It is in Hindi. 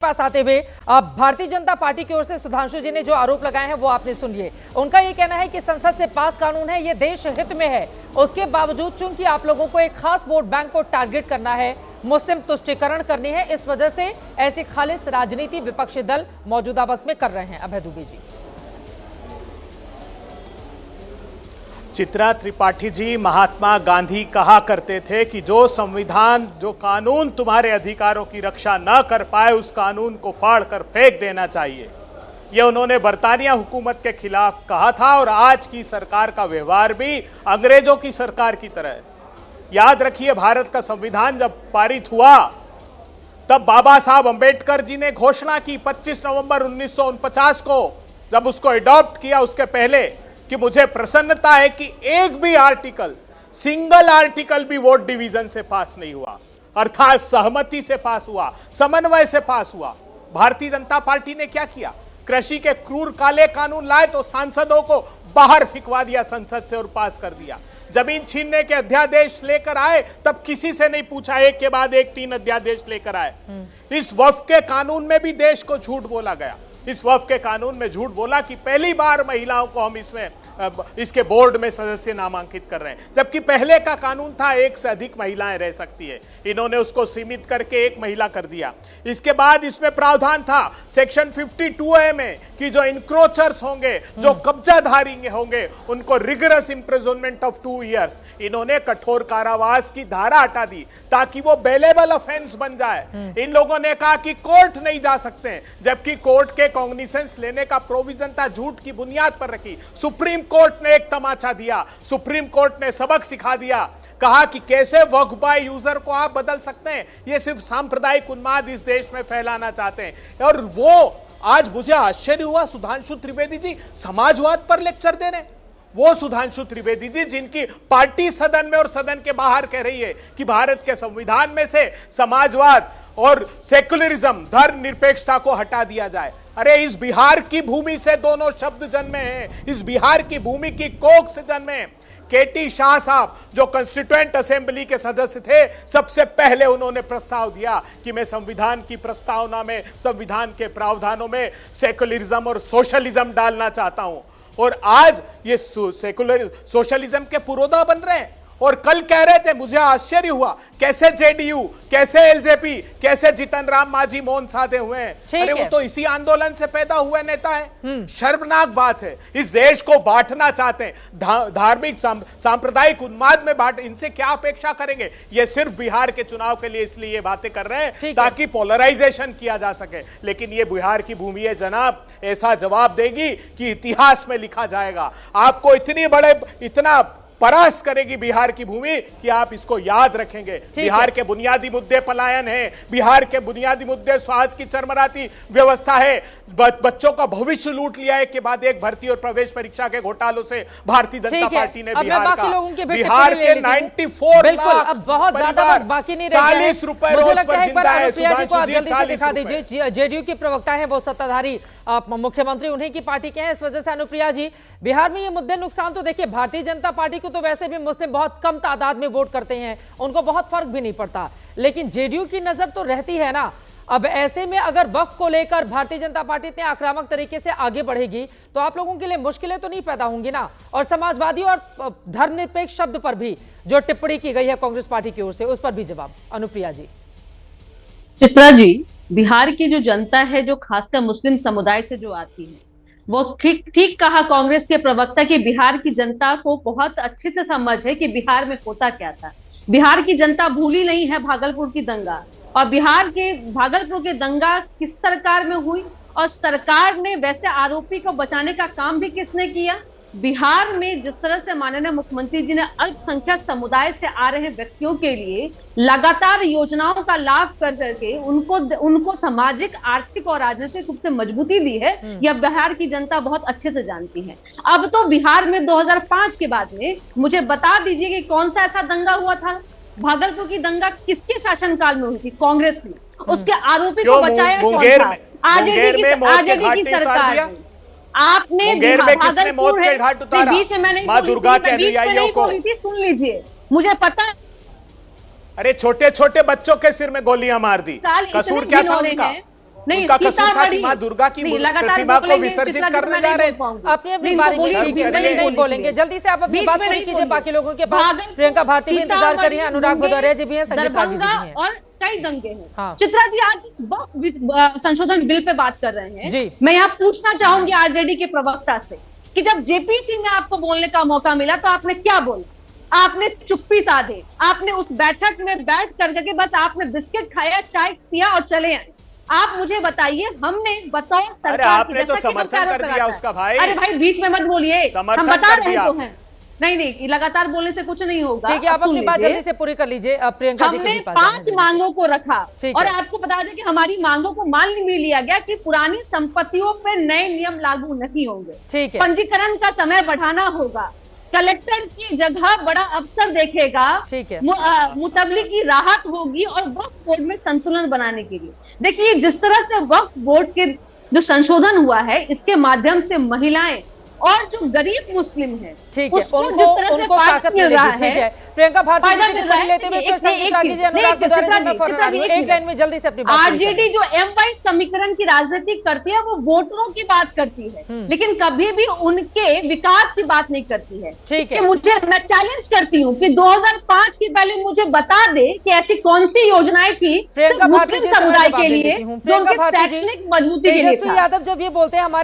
पास आते हुए अब भारतीय जनता पार्टी की ओर से सुधांशु जी ने जो आरोप लगाए हैं वो आपने सुन लिए। उनका ये कहना है कि संसद से पास कानून है, ये देश हित में है, उसके बावजूद चूंकि आप लोगों को एक खास वोट बैंक को टारगेट करना है, मुस्लिम तुष्टीकरण करनी है, इस वजह से ऐसी खालिस राजनीति विपक्षी दल मौजूदा वक्त में कर रहे हैं। अभय दुबे जी। चित्रा त्रिपाठी जी, महात्मा गांधी कहा करते थे कि जो संविधान, जो कानून तुम्हारे अधिकारों की रक्षा न कर पाए, उस कानून को फाड़ कर फेंक देना चाहिए। यह उन्होंने बरतानिया हुकूमत के खिलाफ कहा था और आज की सरकार का व्यवहार भी अंग्रेजों की सरकार की तरह है। याद रखिए, भारत का संविधान जब पारित हुआ तब बाबा साहब अंबेडकर जी ने घोषणा की 25 नवंबर 1949 को, जब उसको अडॉप्ट किया उसके पहले, कि मुझे प्रसन्नता है कि एक भी आर्टिकल, सिंगल आर्टिकल भी वोट डिवीजन से पास नहीं हुआ, अर्थात सहमति से पास हुआ, समन्वय से पास हुआ। भारतीय जनता पार्टी ने क्या किया? कृषि के क्रूर काले कानून लाए तो सांसदों को बाहर फिकवा दिया संसद से और पास कर दिया। जमीन छीनने के अध्यादेश लेकर आए तब किसी से नहीं पूछा, एक के बाद एक 3 अध्यादेश लेकर आए। इस वक्फ के कानून में भी देश को झूठ बोला गया। इस वक्फ के कानून में झूठ बोला कि पहली बार महिलाओं को हम इसके बोर्ड में सदस्य नामांकित कर रहे हैं, जबकि पहले का कानून था 1 से अधिक महिलाएं रह सकती है। इन्होंने उसको सीमित करके 1 महिला कर दिया। इसके बाद इसमें प्रावधान था सेक्शन 52A में कि जो इंक्रोचर्स होंगे, जो कब्जाधारी होंगे, उनको रिगरस इंप्रिजनमेंट ऑफ 2 इयर्स, इन्होंने कठोर कारावास की धारा हटा दी ताकि वो बेलेबल ऑफेंस बन जाए। इन लोगों ने कहा कि कोर्ट नहीं जा सकते, जबकि कोर्ट के कॉग्निसेंस लेने का प्रोविजन था, झूठ की बुनियाद पर रखी। सुप्रीम कोर्ट ने एक तमाचा दिया, सुप्रीम कोर्ट ने सबक सिखा दिया, कहा कि कैसे वक्फ बाय यूजर को आप बदल सकते हैं। ये सिर्फ सांप्रदायिक उन्माद इस देश में फैलाना चाहते हैं। और वो आज मुझे आश्चर्य हुआ, सुधांशु त्रिवेदी जी समाजवाद पर लेक्चर दे रहे हैं। वो सुधांशु त्रिवेदी जी जिनकी पार्टी सदन में और सदन के बाहर कह रही है कि भारत के संविधान में से समाजवाद और सेक्युलरिज्म, धर्मनिरपेक्षता को हटा दिया जाए। अरे इस बिहार की भूमि से दोनों शब्द जन्मे हैं, इस बिहार की भूमि की कोख से जन्मे। केटी शाह साहब जो कॉन्स्टिट्यूएंट असेंबली के सदस्य थे, सबसे पहले उन्होंने प्रस्ताव दिया कि मैं संविधान की प्रस्तावना में, संविधान के प्रावधानों में सेक्युलरिज्म और सोशलिज्म डालना चाहता हूं। और आज ये सेक्युलर सोशलिज्म के पुरोधा बन रहे हैं। और कल कह रहे थे, मुझे आश्चर्य हुआ, कैसे जेडीयू, कैसे एलजेपी, कैसे जीतन राम मांझी मौन साधे हुए हैं। अरे वो तो इसी आंदोलन से पैदा हुए नेता है। शर्मनाक बात है। इस देश को बांटना चाहते हैं, धार्मिक सांप्रदायिक उन्माद में बांट। इनसे क्या अपेक्षा करेंगे? ये सिर्फ बिहार के चुनाव के लिए इसलिए ये बातें कर रहे हैं ताकि पोलराइजेशन किया जा सके। लेकिन ये बिहार की भूमि है जनाब, ऐसा जवाब देगी कि इतिहास में लिखा जाएगा। आपको इतना परास्त करेगी बिहार की भूमि कि आप इसको याद रखेंगे। बिहार के बुनियादी मुद्दे पलायन है, बिहार के बुनियादी मुद्दे स्वास्थ्य की चरमराती व्यवस्था है, बच्चों का भविष्य लूट लिया है के बाद एक भर्ती और प्रवेश परीक्षा के घोटालों से भारतीय जनता पार्टी ने बिहार के 94 लाख बहुत ज्यादा बाकी नहीं रह 40 रुपए रोज पर जिंदा है। सुधांशु जी, 40 रुपए। जेडीयू के प्रवक्ता है वो सत्ताधारी मुख्यमंत्री, उन्हीं की पार्टी के हैं। इस वजह से अनुप्रिया जी, बिहार में ये मुद्दे नुकसान तो देखिए, भारतीय जनता पार्टी को तो वैसे भी मुस्लिम बहुत कम तादाद में वोट करते हैं, उनको बहुत फर्क भी नहीं पड़ता, लेकिन जेडीयू की नजर तो रहती है ना। अब ऐसे में अगर वक्फ को लेकर भारतीय जनता पार्टी इतने आक्रामक तरीके से आगे बढ़ेगी तो आप लोगों के लिए मुश्किलें तो नहीं पैदा होंगी ना। और समाजवादी और धर्मनिरपेक्ष शब्द पर भी जो टिप्पणी की गई है कांग्रेस पार्टी की ओर से, उस पर भी जवाब अनुप्रिया जी। चित्रा जी, बिहार की जो जनता है, जो खासकर मुस्लिम समुदाय से जो आती है, वो ठीक कहा कांग्रेस के प्रवक्ता कि बिहार की जनता को बहुत अच्छे से समझ है कि बिहार में होता क्या था। बिहार की जनता भूली नहीं है भागलपुर की दंगा, और भागलपुर के दंगा किस सरकार में हुई, और सरकार ने वैसे आरोपी को बचाने का काम भी किसने किया। बिहार में जिस तरह से माननीय मुख्यमंत्री जी ने अल्पसंख्यक समुदाय से आ रहे व्यक्तियों के लिए लगातार योजनाओं का लाभ कर करके उनको सामाजिक, आर्थिक और राजनीतिक रूप से मजबूती दी है, यह बिहार की जनता बहुत अच्छे से जानती है। अब तो बिहार में 2005 के बाद में मुझे बता दीजिए कि कौन सा ऐसा दंगा हुआ था। भागलपुर की दंगा किसके शासनकाल में हुई थी? कांग्रेस ने। उसके आरोपी को बचाया कौन था? आरजेडी की सरकार। आपने भागलपुर है, बीच में मैंने मां दुर्गा के अनुयायियों को सुन लीजिए, मुझे पता। अरे छोटे छोटे बच्चों के सिर में गोलियां मार दी, कसूर क्या था उनका? नहीं, उनका कसूर था कि सीतामढ़ी- मां दुर्गा की नहीं, लगातार प्रतिमा को बोलेंगे, विसर्जित चित्रा जी, करने मैं जा नहीं रहे बोल थे। पाऊंगी। अपनी अपनी नहीं, बारी बोलिए, ठीक है, नहीं नहीं बोलेंगे, जल्दी से आप अपनी बीच बात में पूरी नहीं कीजिए, बोलेंगे। बाकी लोगों के पास भागलपुर, प्रियंका भारती भी इंतजार कर रही है, सीतामढ़ी, अनुराग मुंगेर, भदौरिया जी भी हैं, संजीव रागी जी भी दरभंगा हैं। और कई दंगे हैं। हाँ। चित्रा जी आज संशोधन बिल पे बात कर रहे हैं। जी। मैं यहाँ पूछना चाहूंगी आरजेडी के प्रवक्ता से कि जब जेपीसी में आपको बोलने का मौका मिला तो आपने क्या बोला? आपने चुप्पी साधे, आपने उस बैठक में बैठ करके बस आपने बिस्किट खाया, चाय पिया और चले आए। आप मुझे बताइए, हमने बतौर सरकार अरे आपने की, तो जैसा कि समर्थन हम कर दिया उसका भाई। अरे भाई बीच में मत बोलिए, समर्थन हम बता कर रहे दिया तो आपने। हैं। नहीं, लगातार बोलने से कुछ नहीं होगा। ठीक है, आप अब सुन अपनी बात लीजिए। जल्दी से पूरी कर लीजिए, अब प्रियंका जी के हमने भी पास जाना 5 जल्दी से। मांगों को रखा ठीक और है। आपको बता दें कि हमारी मांगों को मान भी लिया गया कि पुरानी संपत्तियों पर नए नियम लागू नहीं होंगे। ठीक है। पंजीकरण का समय बढ़ाना होगा, कलेक्टर की जगह बड़ा अफसर देखेगा, ठीक है। मुतबली की राहत होगी और वक्फ बोर्ड में संतुलन बनाने के लिए। देखिए, जिस तरह से वक्फ बोर्ड के जो संशोधन हुआ है, इसके माध्यम से महिलाएं और जो गरीब मुस्लिम है, ठीक है, उसको जिस उनको तरह से उनको फायदा ताकत मिल मिलेगी। रहा ठीक है, है, प्रियंका भारती फायदा जी मिल की रहा टिप्पणी है। लेते हुए फिर एक संजीव रागी जी, अनुराग चित्रा भदौरिया जी, मैं जी, फौरन चित्रा आ जी, रही हूँ। एक एक लाइन में जल्दी से अपनी बात पूरी करें। आरजेडी जो M-वाइज समीकरण की राजनीति करती है वो वोटरों की बात करती है, लेकिन कभी भी उनके विकास की बात नहीं करती है। ठीक है। कि मुझे, मैं चैलेंज करती हूँ कि 2005 की पहले मुझे बता दे कि ऐसी कौन सी योजनाएं थी प्रियंका सिर्फ भारती जी मुस्लिम से मैं समुदाय जवाब के दे लिए देती हूँ। जो प्रियंका उनके भारती जी, शैक्षणिक मजबूती के लिए तेजस्वी था। यादव जब ये बोलते हैं हमारे